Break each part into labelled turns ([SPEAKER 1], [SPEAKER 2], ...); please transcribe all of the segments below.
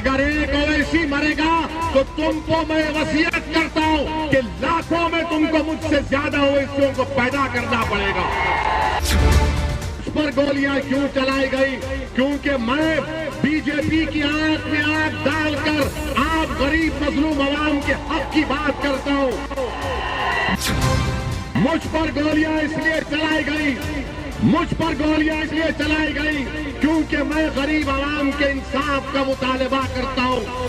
[SPEAKER 1] اگر ایک اویسی مرے گا تو تم کو میں وصیت کرتا ہوں کہ لاکھوں میں تم کو مجھ سے زیادہ اویسیوں کو پیدا کرنا پڑے گا۔ اس پر گولیاں کیوں چلائی گئی؟ کیونکہ میں بی جے پی کی آنکھ میں آنکھ ڈال کر آپ غریب مظلوم عوام کے حق کی بات کرتا ہوں۔ مجھ پر گولیاں اس لیے چلائی گئی، مجھ پر گولیاں اس لیے چلائی گئی کیونکہ میں غریب عوام کے انصاف کا مطالبہ کرتا ہوں۔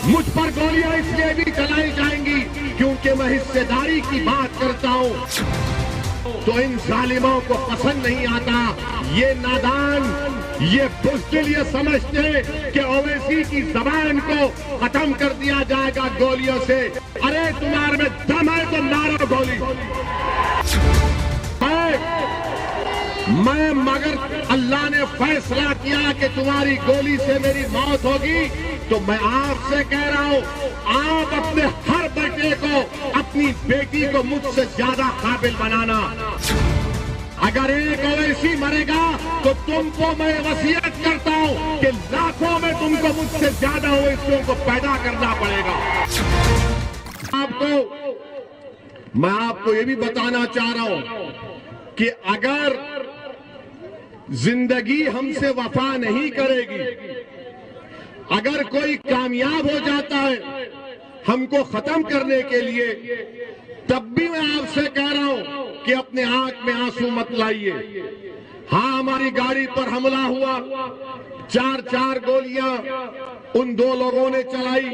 [SPEAKER 1] مجھ پر گولیاں اس لیے بھی چلائی جائیں گی کیونکہ میں حصے داری کی بات کرتا ہوں۔ تو ان ظالموں کو پسند نہیں آتا، یہ نادان، یہ بزدل یہ سمجھتے کہ اویسی کی زبان کو ختم کر دیا جائے گا گولیوں سے۔ ارے تمہارے میں دم ہے تو مارو گولی۔ میں مگر اللہ نے فیصلہ کیا کہ تمہاری گولی سے میری موت ہوگی تو میں آپ سے کہہ رہا ہوں، آپ اپنے ہر بیٹے کو، اپنی بیٹی کو مجھ سے زیادہ قابل بنانا۔ اگر ایک اویسی مرے گا تو تم کو میں وصیت کرتا ہوں کہ لاکھوں میں تم کو مجھ سے زیادہ اویسیوں کو پیدا کرنا پڑے گا۔ میں آپ کو یہ بھی بتانا چاہ رہا ہوں کہ اگر زندگی ہم سے وفا نہیں کرے گی، اگر کوئی کامیاب ہو جاتا ہے ہم کو ختم کرنے کے لیے، تب بھی میں آپ سے کہہ رہا ہوں کہ اپنے آنکھ میں آنسو مت لائیے۔ ہاں ہماری گاڑی پر حملہ ہوا، چار گولیاں ان دو لوگوں نے چلائی،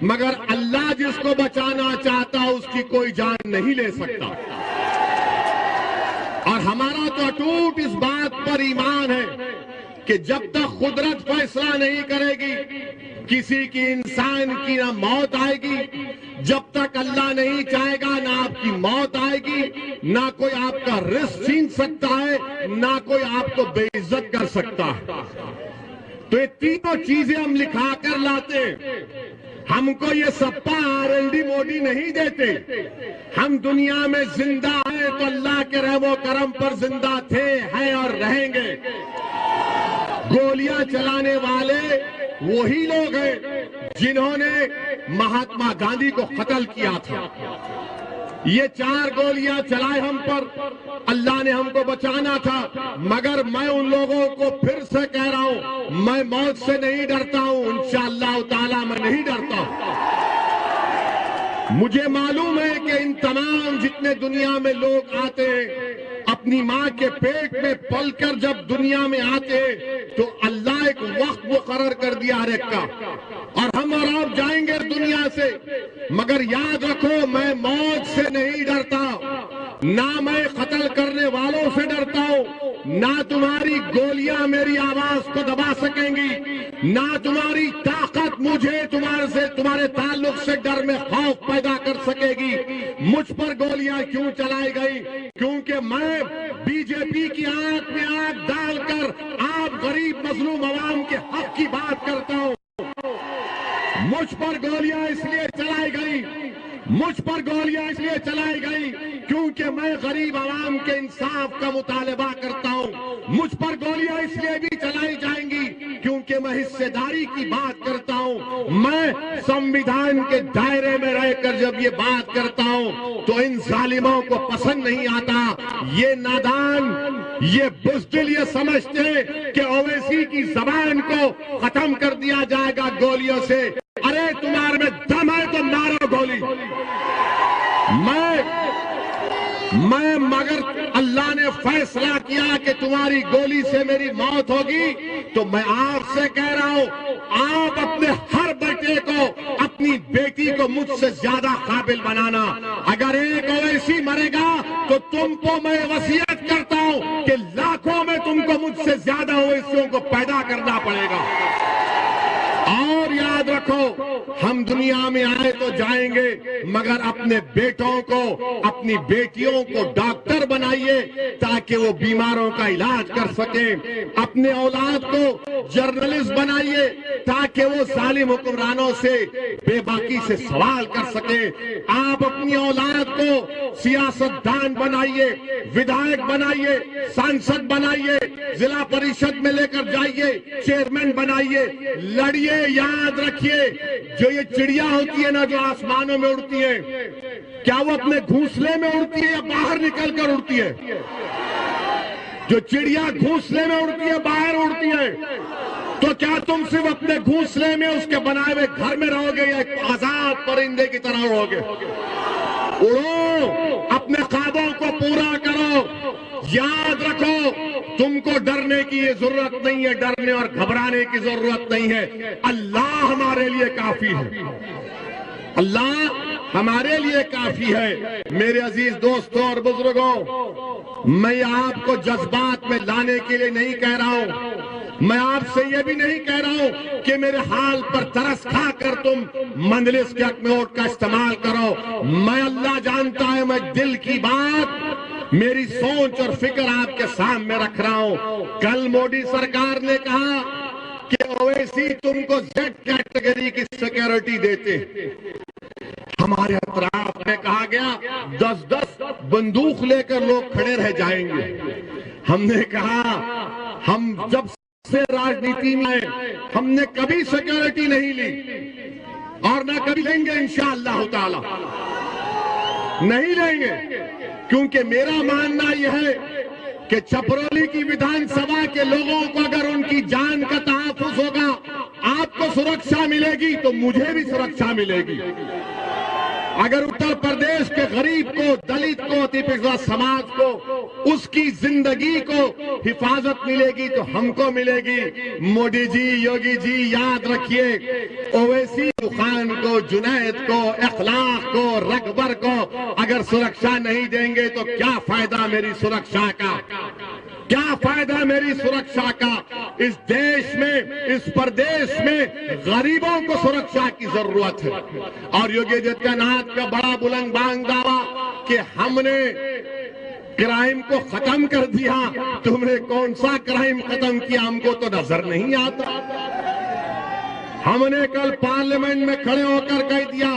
[SPEAKER 1] مگر اللہ جس کو بچانا چاہتا اس کی کوئی جان نہیں لے سکتا۔ اور ہمارا تو اٹوٹ اس بات پر ایمان ہے کہ جب تک قدرت فیصلہ نہیں کرے گی کسی کی انسان کی نہ موت آئے گی، جب تک اللہ نہیں چاہے گا نہ آپ کی موت آئے گی، نہ کوئی آپ کا رزق چھین سکتا ہے، نہ کوئی آپ کو بے عزت کر سکتا ہے۔ تو یہ تینوں چیزیں ہم لکھا کر لاتے ہیں۔ ہم کو یہ سپا RLD موڈی نہیں دیتے۔ ہم دنیا میں زندہ ہیں تو اللہ کے رحم و کرم پر زندہ تھے، ہیں اور رہیں گے۔ گولیاں چلانے والے وہی لوگ ہیں جنہوں نے مہاتما گاندھی کو قتل کیا تھا۔ یہ 4 گولیاں چلائے ہم پر، اللہ نے ہم کو بچانا تھا، مگر میں ان لوگوں کو پھر سے کہہ رہا ہوں، میں موت سے نہیں ڈرتا ہوں، انشاءاللہ تعالی میں نہیں ڈرتا ہوں۔ مجھے معلوم ہے کہ ان تمام جتنے دنیا میں لوگ آتے ہیں اپنی ماں کے پیٹ میں پل کر جب دنیا میں آتے تو اللہ ایک وقت مقرر کر دیا ہر ایک کا، اور ہم اور آپ جائیں گے دنیا سے، مگر یاد رکھو میں موت سے نہیں ڈرتا، نہ میں قتل کرنے والوں سے ڈرتا ہوں، نہ تمہاری گولیاں میری آواز کو دبا سکیں گی، نہ تمہاری طاقت مجھے تمہارے تعلق سے ڈر میں خوف پیدا کر سکے گی۔ مجھ پر گولیاں کیوں چلائی گئی؟ کیونکہ میں بی جے پی کی آنکھ میں آنکھ ڈال کر آپ غریب مظلوم عوام کے حق کی بات کرتا ہوں۔ مجھ پر گولیاں اس لیے چلائی گئی، مجھ پر گولیاں اس لیے چلائی گئی کیونکہ میں غریب عوام کے انصاف کا مطالبہ کرتا ہوں۔ مجھ پر گولیاں اس لیے بھی چلائی جائیں گی کیونکہ میں حصے داری کی بات کرتا ہوں۔ میں سمویدھان کے دائرے میں رہ کر جب یہ بات کرتا ہوں تو ان ظالموں کو پسند نہیں آتا، یہ نادان، یہ بزدل یہ سمجھتے کہ اویسی کی زبان کو ختم کر دیا جائے گا گولیوں سے۔ ارے تمہارے میں دم ہے تو مارو گولی۔ میں مگر اللہ نے فیصلہ کیا کہ تمہاری گولی سے میری موت ہوگی تو میں آپ سے کہہ رہا ہوں، آپ اپنے ہر بیٹے کو، اپنی بیٹی کو مجھ سے زیادہ قابل بنانا۔ اگر ایک اویسی مرے گا تو تم کو میں وصیت کرتا ہوں کہ لاکھوں میں تم کو مجھ سے زیادہ اویسیوں کو پیدا کرنا پڑے گا۔ اور یاد رکھو ہم دنیا میں آئے تو جائیں گے، مگر اپنے بیٹوں کو، اپنی بیٹیوں کو ڈاکٹر بنائیے تاکہ وہ بیماروں کا علاج کر سکیں، اپنے اولاد کو جرنلسٹ بنائیے تاکہ وہ ظالم حکمرانوں سے بے باکی سے سوال کر سکیں، آپ اپنی اولاد کو سیاستدان بنائیے، ودھائک بنائیے، سانسد بنائیے، ضلع پریشد میں لے کر جائیے، چیئرمین بنائیے، لڑیے۔ یاد رکھیے جو یہ چڑیا ہوتی ہے نا جو آسمانوں میں اڑتی ہے، کیا وہ اپنے گھونسلے میں اڑتی ہے یا باہر نکل کر اڑتی ہے؟ جو چڑیا گھونسلے میں اڑتی ہے باہر اڑتی ہے، تو کیا تم صرف اپنے گھونسلے میں اس کے بنائے ہوئے گھر میں رہو گے یا ایک آزاد پرندے کی طرح اڑو گے؟ اڑو، اپنے خوابوں کو پورا کرو۔ یاد رکھو تم کو ڈرنے کی یہ ضرورت نہیں ہے، ڈرنے اور گھبرانے کی ضرورت نہیں ہے، اللہ ہمارے لیے کافی ہے، اللہ ہمارے لیے کافی ہے۔ میرے عزیز دوستوں اور بزرگوں، میں آپ کو جذبات میں لانے کے لیے نہیں کہہ رہا ہوں، میں آپ سے یہ بھی نہیں کہہ رہا ہوں کہ میرے حال پر ترس کھا کر تم مجلس کے حق میں ووٹ کا استعمال کرو۔ میں اللہ جانتا ہے، میں دل کی بات، میری سوچ اور فکر آپ کے سامنے رکھ رہا ہوں۔ کل مودی سرکار نے کہا کہ اویسی تم کو زیڈ کیٹیگری کی سیکیورٹی دیتے، ہمارے اطراف میں کہا گیا 10 بندوق لے کر لوگ کھڑے رہ جائیں گے۔ ہم نے کہا ہم جب سے راجنیتی میں آئے ہم نے کبھی سیکیورٹی نہیں لی اور نہ کبھی لیں گے انشاءاللہ تعالی، نہیں لیں گے، کیونکہ میرا ماننا یہ ہے کہ چپرولی کی ویدھان سبھا کے لوگوں کو اگر ان کی جان کا تحفظ ہوگا، آپ کو سرکشا ملے گی تو مجھے بھی سرکشا ملے گی۔ اگر اتر پردیش کے غریب کو، دلت کو، پچھڑا سماج کو، اس کی زندگی کو حفاظت ملے گی تو ہم کو ملے گی۔ مودی جی، یوگی جی، یاد رکھیے اویسی خان کو، جنید کو، اخلاق کو، رکبر کو اگر سرکشا نہیں دیں گے تو کیا فائدہ میری سرکشا کا، کیا فائدہ میری سرکشا کا؟ اس دیش میں، اس پردیش میں غریبوں کو سرکشا کی ضرورت ہے۔ اور یوگی آدتیہ ناتھ کا بڑا بلند بانگ دعویٰ کہ ہم نے کرائم کو ختم کر دیا، تم نے کون سا کرائم ختم کیا ہم کو تو نظر نہیں آتا۔ ہم نے کل پارلیمنٹ میں کھڑے ہو کر کہہ دیا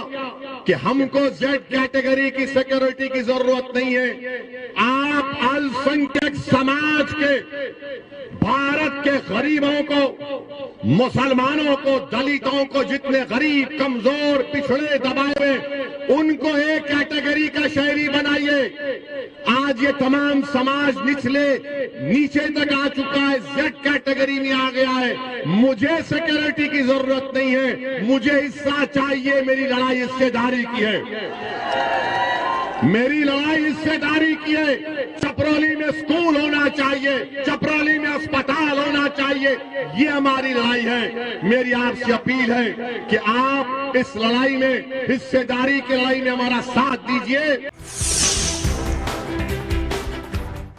[SPEAKER 1] کہ ہم کو زیڈ کیٹیگری کی سیکیورٹی کی ضرورت نہیں ہے۔ آپ السنکھیک سماج کے، بھارت کے غریبوں کو، مسلمانوں کو، دلتوں کو، جتنے غریب، کمزور، پچھڑے، دبائے ہوئے، ان کو ایک کیٹیگری کا شہری بنائیے۔ آج یہ تمام سماج نچلے نیچے تک آ چکا ہے، زیڈ کیٹیگری میں آ گیا ہے۔ مجھے سیکیورٹی کی ضرورت نہیں ہے، مجھے حصہ چاہیے، میری لڑائی حصے داری کی ہے، میری لڑائی حصے داری کی ہے۔ چپرولی میں اسکول ہونا چاہیے، چپرولی میں اسپتال ہونا چاہیے، یہ ہماری لڑائی ہے۔ میری آپ سے اپیل ہے کہ آپ اس لڑائی میں، حصے داری کی لڑائی میں ہمارا ساتھ دیجئے۔